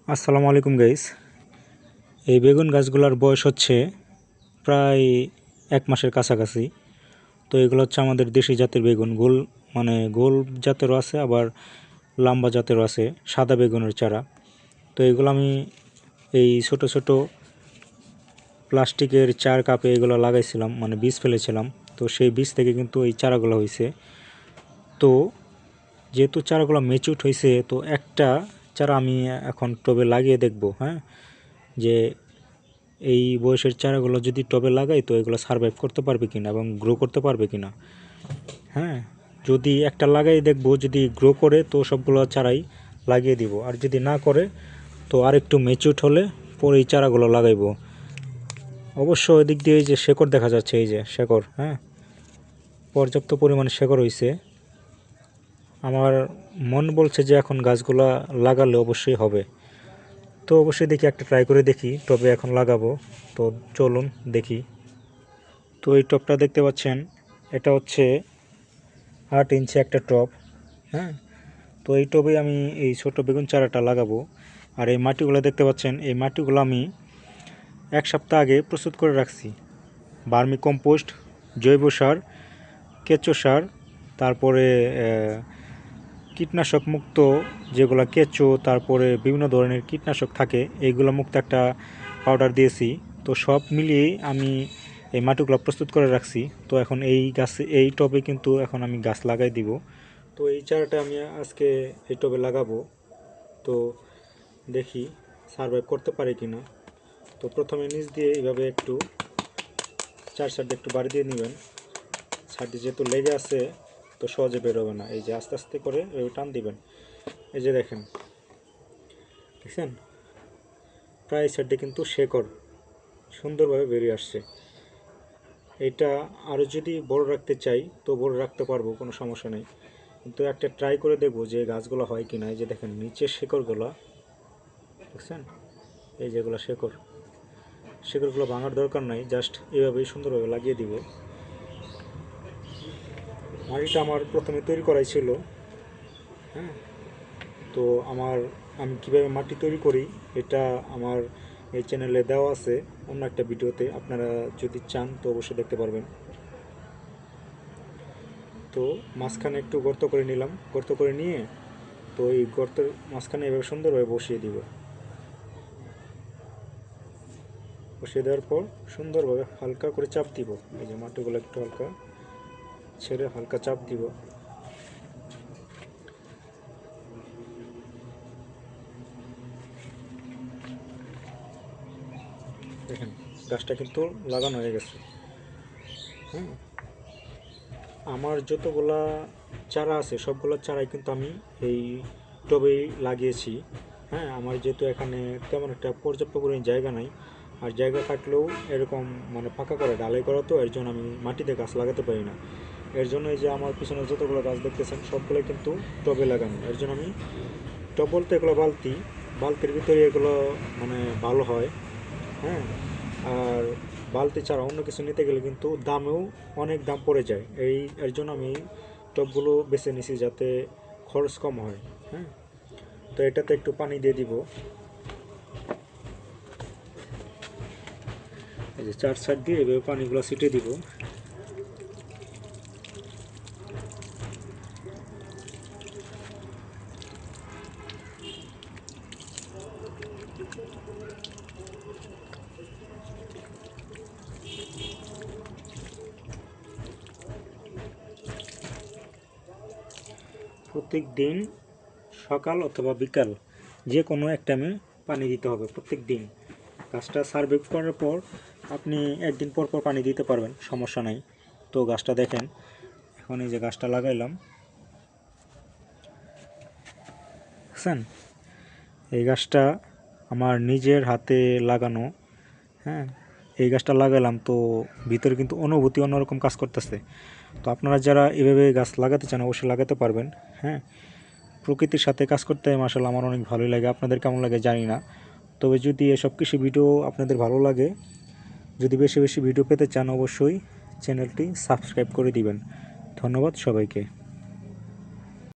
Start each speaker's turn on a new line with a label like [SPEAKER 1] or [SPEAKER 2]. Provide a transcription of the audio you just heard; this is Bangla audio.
[SPEAKER 1] আসসালামু আলাইকুম গাইস। এই বেগুন গাছগুলোর বয়স হচ্ছে প্রায় 1 মাসের কাছাকাছি। তো এগুলো হচ্ছে আমাদের দেশি জাতের বেগুন। গোল জাতেরও আছে, আবার লম্বা জাতেরও আছে, সাদা বেগুনের চারা। তো এগুলো আমি এই ছোট ছোট প্লাস্টিকের 4 কাপে এগুলো লাগাইছিলাম, মানে বীজ ফেলেছিলাম। তো সেই বীজ থেকে কিন্তু এই চারাগুলো হয়েছে। তো যেহেতু চারাগুলো ম্যাচিউর হয়েছে, তো একটা চারা আমি এখন টবে লাগিয়ে দেখব, হ্যাঁ, যে এই বয়সের চারাগুলো যদি টবে লাগাই তো এগুলো সারভাইভ করতে পারবে কিনা এবং গ্রো করতে পারবে কিনা। হ্যাঁ, যদি একটা লাগাই দেখবো, যদি গ্রো করে তো সবগুলো চারাই লাগিয়ে দিব, আর যদি না করে তো আরেকটু ম্যাচিউরড হলে পরে এই চারাগুলো লাগাইবো। অবশ্য এদিক দিয়ে এই যে শেকড় দেখা যাচ্ছে, এই যে শেকড়, হ্যাঁ, পর্যাপ্ত পরিমাণে শেকড় হয়েছে। আমার মন বলছে যে এখন গাছগুলা লাগালে অবশ্যই হবে। তো অবশ্যই দেখি, একটা ট্রাই করে দেখি, টবে এখন লাগাবো। তো চলুন দেখি। তো এই টবটা দেখতে পাচ্ছেন, এটা হচ্ছে 8 ইঞ্চি একটা টব। হ্যাঁ, তো এই টবে আমি এই ছোট বেগুন চারাটা লাগাবো। আর এই মাটিগুলো দেখতে পাচ্ছেন, এই মাটিগুলো আমি 1 সপ্তাহ আগে প্রস্তুত করে রাখছি। ভার্মি কম্পোস্ট, জৈব সার, কেঁচো সার, তারপরে কীটনাশক মুক্ত, যেগুলো কেঁচো, তারপরে বিভিন্ন ধরনের কীটনাশক থাকে, এইগুলো মুক্ত একটা পাউডার দিয়েছি। তো সব মিলিয়েই আমি এই মাটিগুলো প্রস্তুত করে রাখছি। তো এখন এই টবে কিন্তু এখন আমি গাছ লাগাই দিব। তো এই চারাটা আমি আজকে এই টবে লাগাবো। তো দেখি সার্ভাইভ করতে পারি কি না। তো প্রথমে নিচ দিয়ে এইভাবে একটু 4 সাইডে একটু বাড়ি দিয়ে নেবেন। সাইডে যেহেতু লেগে আছে তো সহজে বেরোবে না, এই যে আস্তে আস্তে করে টান দিবেন। এই যে দেখেন, দেখছেন, প্রায় সাইডে কিন্তু শেকড় সুন্দরভাবে বেরিয়ে আসছে। এটা আরও যদি বড় রাখতে চাই তো বড় রাখতে পারবো, কোনো সমস্যা নেই। কিন্তু একটা ট্রাই করে দেখবো যে গাছগুলো হয় কি না। এই যে দেখেন নিচের শেকড়গুলো, দেখছেন, এই যেগুলো শেকড়গুলো ভাঙার দরকার নাই, জাস্ট এভাবেই সুন্দরভাবে লাগিয়ে দিব। মাটিটা আমার প্রথমে তৈরি করাই ছিল। হ্যাঁ, তো আমি কীভাবে মাটি তৈরি করি এটা আমার এই চ্যানেলে দেওয়া আছে অন্য একটা ভিডিওতে, আপনারা যদি চান তো অবশ্যই দেখতে পারবেন। তো মাঝখানে একটু গর্ত করে নিলাম, গর্ত করে নিয়ে তো এই গর্তের মাঝখানে এভাবে সুন্দরভাবে বসিয়ে দিব। বসিয়ে দেওয়ার পর সুন্দরভাবে হালকা করে চাপ দিব। এই যে মাটিগুলো একটু হালকা ছেড়ে হালকা চাপ দিব। দেখেন গাছটা কিন্তু লাগানো হয়ে গেছে। হ্যাঁ, আমার যতগুলা চারা আছে সবগুলো চারাই কিন্তু আমি এই টবেই লাগিয়েছি। হ্যাঁ, আমার যেহেতু এখানে তেমন একটা পর্যাপ্ত পরিমাণ জায়গা নাই, আর জায়গা থাকলেও এরকম মানে ফাঁকা করে ঢালাই করা, তো এর জন্য আমি মাটিতে গাছ লাগাতে পারি না। এর জন্য এই যে আমার পিছনে যতগুলো গাছ দেখতেছেন সবগুলোই কিন্তু টবে লাগানো। এর জন্য আমি টব বলতে এগুলো বালতির ভিতরে এগুলো মানে ভালো হয়। হ্যাঁ, আর বালতি ছাড়া অন্য কিছু নিতে গেলে কিন্তু দামেও অনেক দাম পড়ে যায়। এর জন্য আমি টবগুলো বেছে নিছি যাতে খরচ কম হয়। হ্যাঁ, তো এটাতে একটু পানি দিয়ে দিব। এই যে 4 সাইড দিয়ে এভাবে পানিগুলো ছিটিয়ে দিব। প্রত্যেক দিন সকাল অথবা বিকাল যে কোনো এক টাইমে পানি দিতে হবে প্রত্যেক দিন। গাছটা সার্ভাইভ করার পর আপনি একদিন পর পর পানি দিতে পারবেন, সমস্যা নাই। তো গাছটা দেখেন, এখন এই যে গাছটা লাগাইলাম, বুঝছেন, এই গাছটা আমার নিজের হাতে লাগানো। হ্যাঁ, এই গাছটা লাগালাম তো ভিতরে কিন্তু অনুভূতি অন্যরকম কাজ করতেছে। তো আপনারা যারা এভাবে গাছ লাগাতে চান অবশ্যই লাগাতে পারবেন। হ্যাঁ, প্রকৃতির সাথে কাজ করতে মাশাআল্লাহ আমার অনেক ভালোই লাগে। আপনাদের কেমন লাগে জানি না, তবে যদি এসব কিছু ভিডিও আপনাদের ভালো লাগে, যদি বেশি বেশি ভিডিও পেতে চান অবশ্যই চ্যানেলটি সাবস্ক্রাইব করে দিবেন। ধন্যবাদ সবাইকে।